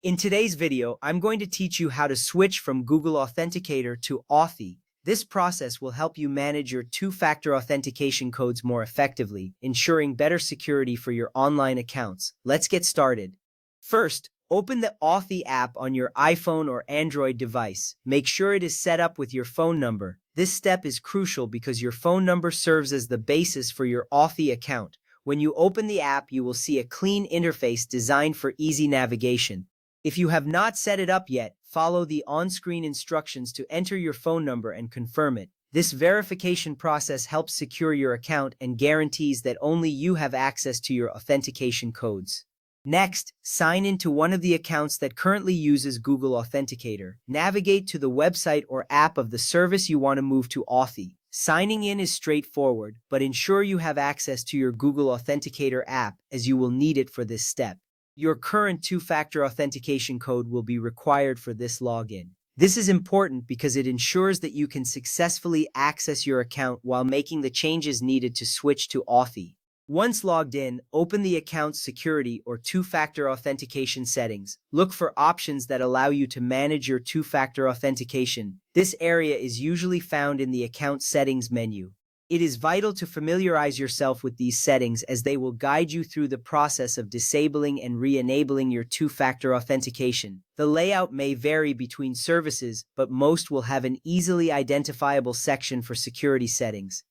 In today's video, I'm going to teach you how to switch from Google Authenticator to Authy. This process will help you manage your two-factor authentication codes more effectively, ensuring better security for your online accounts. Let's get started. First, open the Authy app on your iPhone or Android device. Make sure it is set up with your phone number. This step is crucial because your phone number serves as the basis for your Authy account. When you open the app, you will see a clean interface designed for easy navigation. If you have not set it up yet, follow the on-screen instructions to enter your phone number and confirm it. This verification process helps secure your account and guarantees that only you have access to your authentication codes. Next, sign into one of the accounts that currently uses Google Authenticator. Navigate to the website or app of the service you want to move to Authy. Signing in is straightforward, but ensure you have access to your Google Authenticator app as you will need it for this step. Your current two-factor authentication code will be required for this login. This is important because it ensures that you can successfully access your account while making the changes needed to switch to Authy. Once logged in, open the account's security or two-factor authentication settings. Look for options that allow you to manage your two-factor authentication. This area is usually found in the account settings menu. It is vital to familiarize yourself with these settings as they will guide you through the process of disabling and re-enabling your two-factor authentication. The layout may vary between services, but most will have an easily identifiable section for security settings.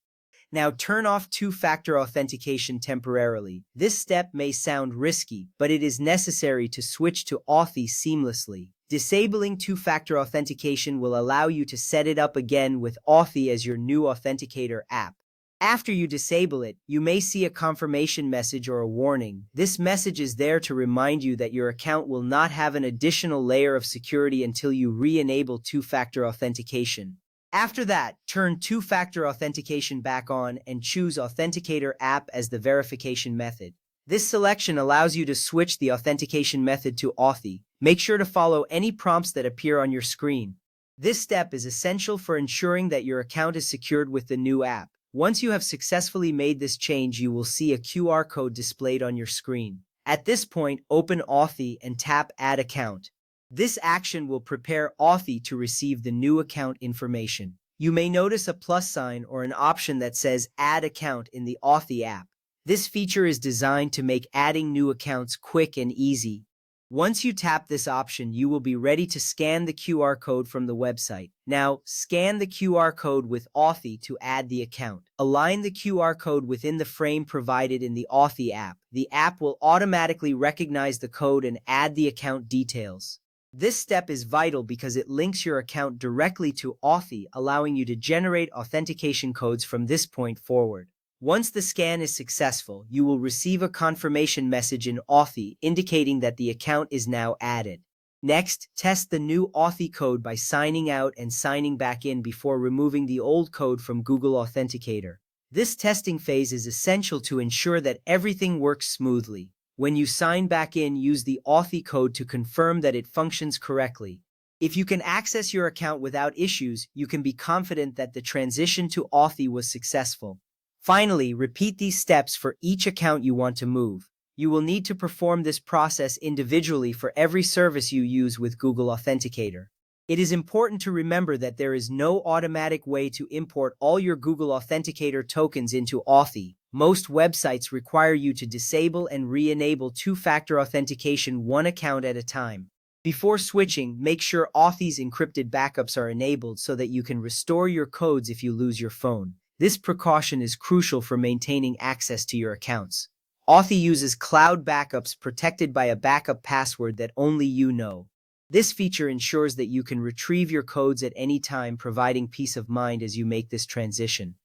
Now turn off two-factor authentication temporarily. This step may sound risky, but it is necessary to switch to Authy seamlessly. Disabling two-factor authentication will allow you to set it up again with Authy as your new authenticator app. After you disable it, you may see a confirmation message or a warning. This message is there to remind you that your account will not have an additional layer of security until you re-enable two-factor authentication. After that, turn two-factor authentication back on and choose Authenticator app as the verification method. This selection allows you to switch the authentication method to Authy. Make sure to follow any prompts that appear on your screen. This step is essential for ensuring that your account is secured with the new app. Once you have successfully made this change, you will see a QR code displayed on your screen. At this point, open Authy and tap Add Account. This action will prepare Authy to receive the new account information. You may notice a plus sign or an option that says Add Account in the Authy app. This feature is designed to make adding new accounts quick and easy. Once you tap this option, you will be ready to scan the QR code from the website. Now, scan the QR code with Authy to add the account. Align the QR code within the frame provided in the Authy app. The app will automatically recognize the code and add the account details. This step is vital because it links your account directly to Authy, allowing you to generate authentication codes from this point forward. Once the scan is successful, you will receive a confirmation message in Authy indicating that the account is now added. Next, test the new Authy code by signing out and signing back in before removing the old code from Google Authenticator. This testing phase is essential to ensure that everything works smoothly. When you sign back in, use the Authy code to confirm that it functions correctly. If you can access your account without issues, you can be confident that the transition to Authy was successful. Finally, repeat these steps for each account you want to move. You will need to perform this process individually for every service you use with Google Authenticator. It is important to remember that there is no automatic way to import all your Google Authenticator tokens into Authy. Most websites require you to disable and re-enable two-factor authentication one account at a time. Before switching, make sure Authy's encrypted backups are enabled so that you can restore your codes if you lose your phone. This precaution is crucial for maintaining access to your accounts. Authy uses cloud backups protected by a backup password that only you know. This feature ensures that you can retrieve your codes at any time, providing peace of mind as you make this transition.